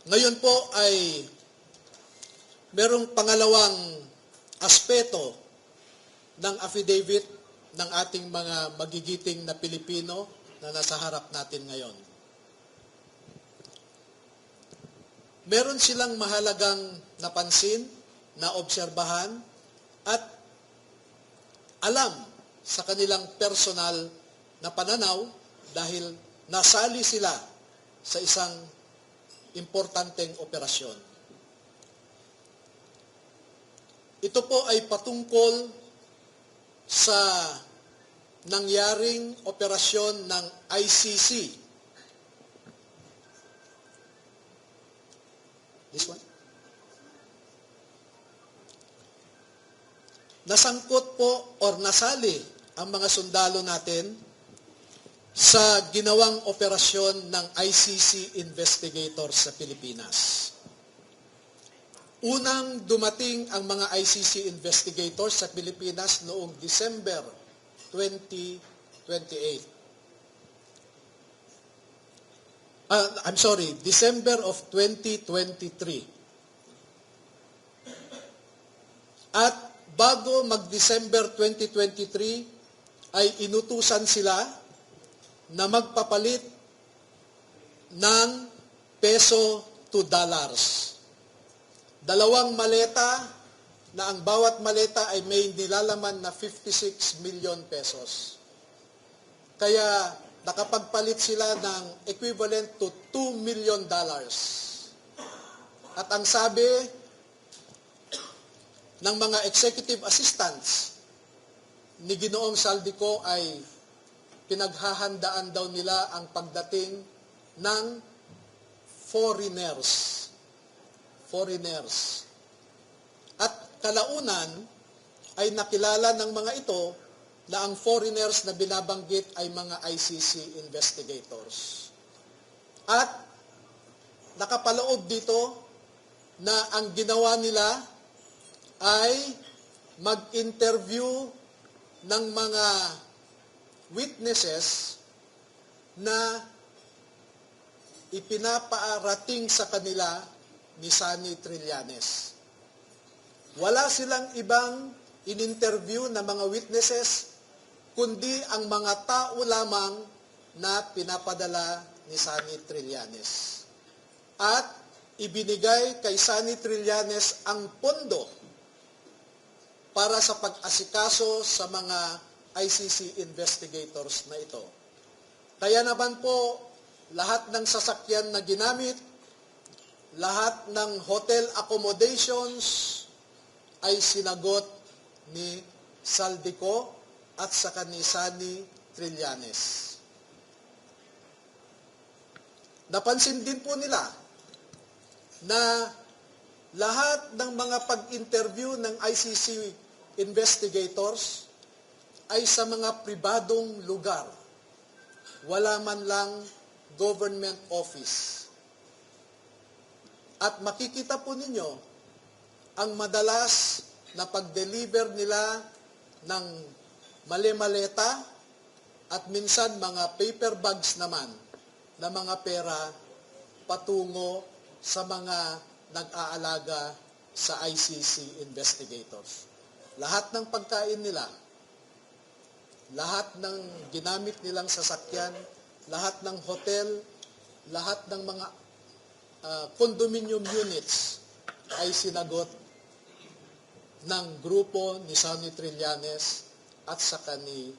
Ngayon po ay merong pangalawang aspeto ng affidavit ng ating mga magigiting na Pilipino na nasa harap natin ngayon. Meron silang mahalagang napansin, naobserbahan, at alam sa kanilang personal na pananaw dahil nasali sila sa isang importanteng operasyon. Ito po ay patungkol sa nangyaring operasyon ng ICC. This one. Nasangkot po or nasali ang mga sundalo natin sa ginawang operasyon ng ICC investigators sa Pilipinas. Unang dumating ang mga ICC investigators sa Pilipinas noong December 2028. December of 2023. At bago mag-December 2023, ay inutusan sila na magpapalit ng peso to dollars. Dalawang maleta na ang bawat maleta ay may nilalaman na 56 million pesos. Kaya nakapagpalit sila ng equivalent to $2 million. At ang sabi ng mga executive assistants ni Ginoong Saldico ay pinaghahandaan daw nila ang pagdating ng foreigners. At kalaunan ay nakilala ng mga ito na ang foreigners na binabanggit ay mga ICC investigators. At nakapaloob dito na ang ginawa nila ay mag-interview ng mga witnesses na ipinapaarating sa kanila ni Sunny Trillanes. Wala silang ibang in-interview na mga witnesses, kundi ang mga tao lamang na pinapadala ni Sunny Trillanes. At ibinigay kay Sunny Trillanes ang pondo para sa pag-asikaso sa mga ICC investigators na ito. Kaya naman po, lahat ng sasakyan na ginamit, lahat ng hotel accommodations ay sinagot ni Saldico at saka ni Sunny Trillanes. Napansin din po nila na lahat ng mga pag-interview ng ICC investigators ay sa mga pribadong lugar. Wala man lang government office. At makikita po ninyo ang madalas na pag-deliver nila ng mali-maleta at minsan mga paper bags naman na mga pera patungo sa mga nag-aalaga sa ICC investigators. Lahat ng pagkain nila, lahat ng ginamit nilang sasakyan, lahat ng hotel, lahat ng mga condominium units ay sinagot ng grupo ni Sunny Trillanes at saka ni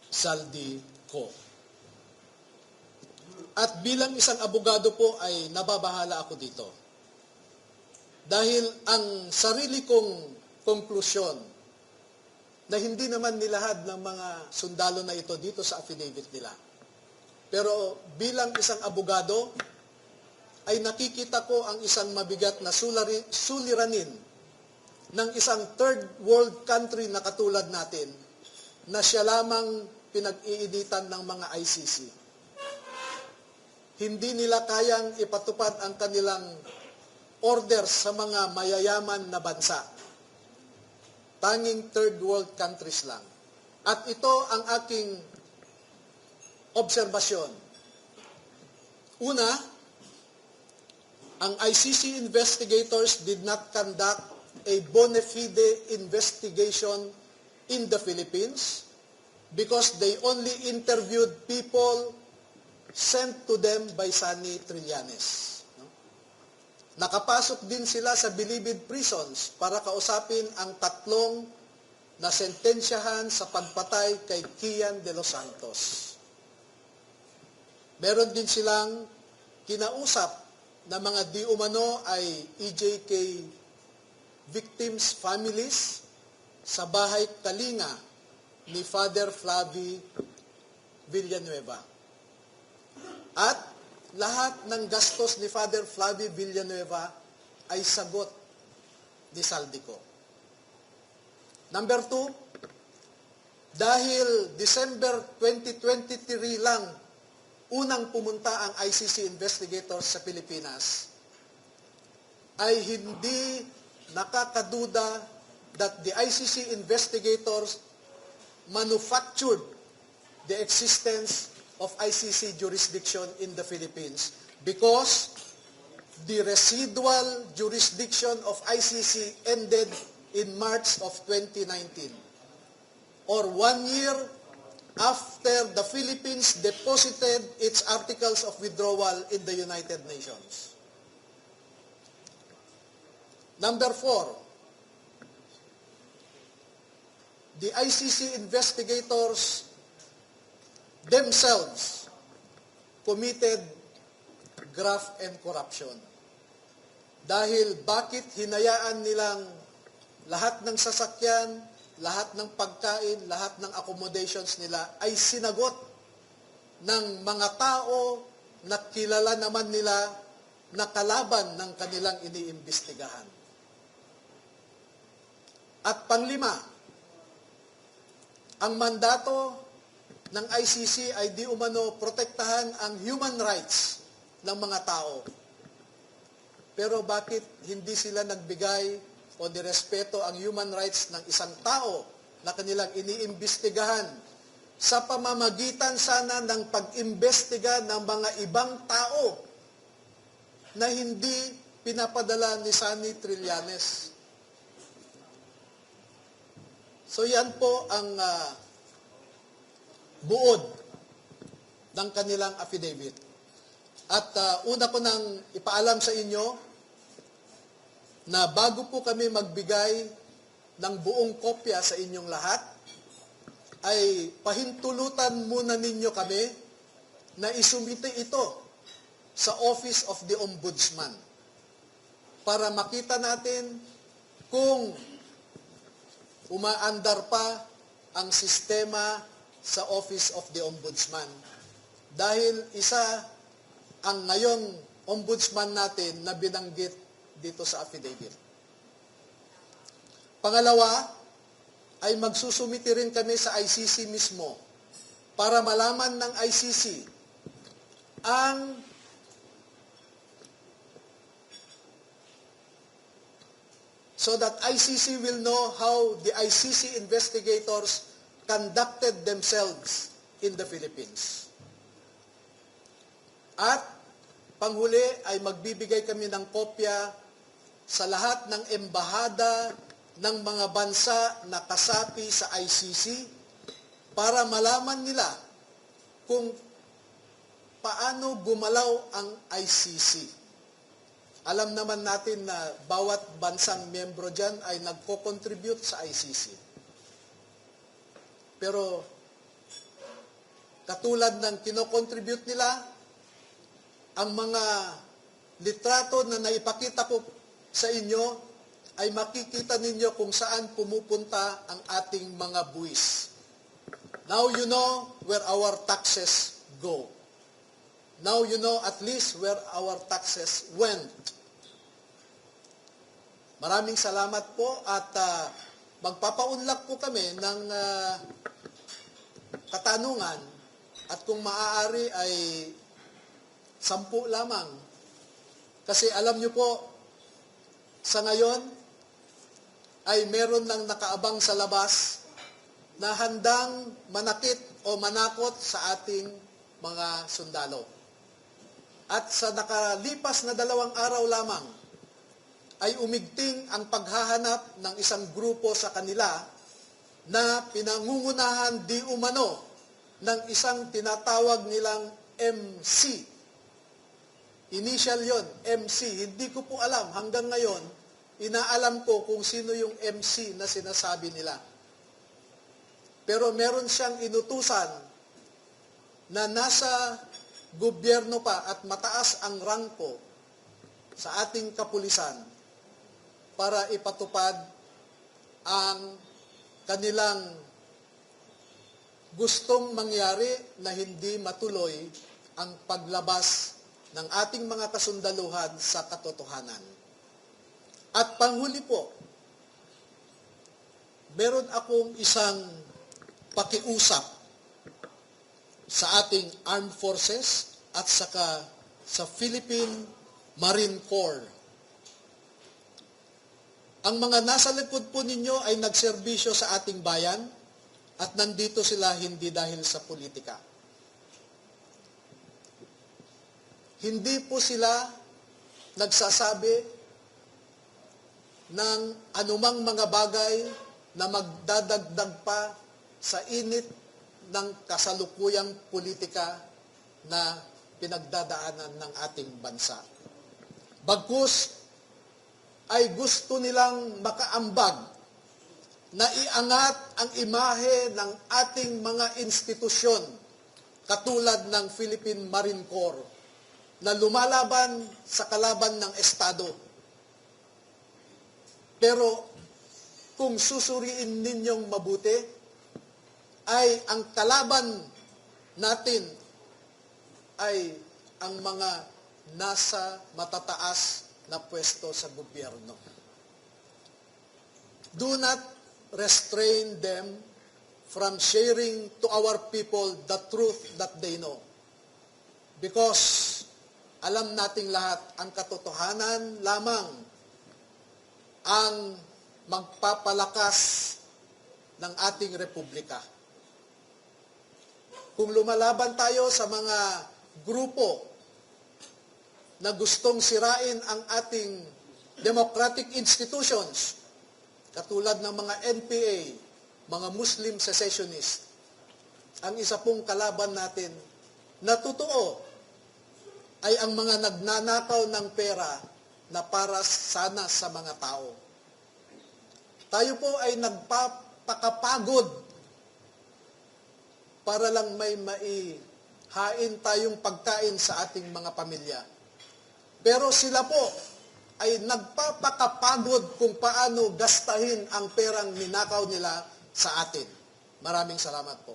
Saldico. At bilang isang abogado po ay nababahala ako dito. Dahil ang sarili kong konklusyon na hindi naman nilahad ng mga sundalo na ito dito sa affidavit nila. Pero bilang isang abogado, ay nakikita ko ang isang mabigat na suliranin ng isang third world country na katulad natin na siya lamang pinag-iinitan ng mga ICC. Hindi nila kayang ipatupad ang kanilang orders sa mga mayayaman na bansa. Tanging third world countries lang. At ito ang aking obserbasyon. Una, ang ICC investigators did not conduct a bona fide investigation in the Philippines because they only interviewed people sent to them by Sunny Trillanes. No? Nakapasok din sila sa Bilibid prisons para kausapin ang tatlong na sentensyahan sa pagpatay kay Kian de los Santos. Meron din silang kinausap na mga di umano ay EJK victims' families sa bahay Kalinga ni Father Flavie Villanueva. At lahat ng gastos ni Father Flavie Villanueva ay sagot ni Saldico. Number 2, dahil December 2023 lang unang pumunta ang ICC investigators sa Pilipinas, ay hindi nakakaduda that the ICC investigators manufactured the existence of ICC jurisdiction in the Philippines because the residual jurisdiction of ICC ended in March of 2019, or 1 year after the Philippines deposited its articles of withdrawal in the United Nations. Number 4, the ICC investigators themselves committed graft and corruption. Dahil bakit hinayaan nilang lahat ng sasakyan, lahat ng pagkain, lahat ng accommodations nila ay sinagot ng mga tao na kilala naman nila na kalaban ng kanilang iniimbestigahan. At panglima, ang mandato ng ICC ay di umano protektahan ang human rights ng mga tao. Pero bakit hindi sila nagbigay o nirespeto ang human rights ng isang tao na kanilang iniimbestigahan sa pamamagitan sana ng pag-imbestiga ng mga ibang tao na hindi pinapadala ni Sunny Trillanes? So yan po ang buod ng kanilang affidavit. At una ko nang ipaalam sa inyo na bago po kami magbigay ng buong kopya sa inyong lahat, ay pahintulutan muna ninyo kami na isumite ito sa Office of the Ombudsman para makita natin kung umaandar pa ang sistema sa Office of the Ombudsman. Dahil isa ang ngayong ombudsman natin na binanggit dito sa affidavit. Pangalawa, ay magsusumiti rin kami sa ICC mismo para malaman ng ICC ang so that ICC will know how the ICC investigators conducted themselves in the Philippines. At panghuli ay magbibigay kami ng kopya sa lahat ng embahada ng mga bansa na kasapi sa ICC para malaman nila kung paano gumalaw ang ICC. Alam naman natin na bawat bansang miyembro dyan ay nagko-contribute sa ICC. Pero katulad ng kino-contribute nila, ang mga litrato na naipakita ko sa inyo ay makikita ninyo kung saan pumupunta ang ating mga buwis. Now you know where our taxes go. Now you know at least where our taxes went. Maraming salamat po at magpapaunlak po kami ng katanungan at kung maaari ay 10 lamang. Kasi alam nyo po, sa ngayon ay meron nang nakaabang sa labas na handang manakit o manakot sa ating mga sundalo. At sa nakalipas na 2 araw lamang, ay umigting ang paghahanap ng isang grupo sa kanila na pinangungunahan di umano ng isang tinatawag nilang MC. Initial yon, MC. Hindi ko po alam hanggang ngayon, inaalam ko kung sino yung MC na sinasabi nila. Pero meron siyang inutusan na nasa gobyerno pa at mataas ang rangko sa ating kapulisan para ipatupad ang kanilang gustong mangyari na hindi matuloy ang paglabas ng ating mga kasundaluhan sa katotohanan. At panghuli po, meron akong isang pakiusap sa ating armed forces at saka sa Philippine Marine Corps. Ang mga nasa likod po ninyo ay nagserbisyo sa ating bayan at nandito sila hindi dahil sa politika. Hindi po sila nagsasabi ng anumang mga bagay na magdadagdag pa sa init ng kasalukuyang politika na pinagdadaanan ng ating bansa. Bagkus ay gusto nilang makaambag na iangat ang imahe ng ating mga institusyon katulad ng Philippine Marine Corps na lumalaban sa kalaban ng Estado. Pero kung susuriin ninyong mabuti, ay ang kalaban natin ay ang mga nasa matataas na pwesto sa gobyerno. Do not restrain them from sharing to our people the truth that they know. Because alam nating lahat, ang katotohanan lamang ang magpapalakas ng ating republika. Kung lumalaban tayo sa mga grupo na gustong sirain ang ating democratic institutions, katulad ng mga NPA, mga Muslim secessionists, ang isa pong kalaban natin na totoo ay ang mga nagnanakaw ng pera na para sana sa mga tao. Tayo po ay nagpapakapagod para lang may maihain tayong pagkain sa ating mga pamilya. Pero sila po ay nagpapakapagod kung paano gastahin ang perang ninakaw nila sa atin. Maraming salamat po.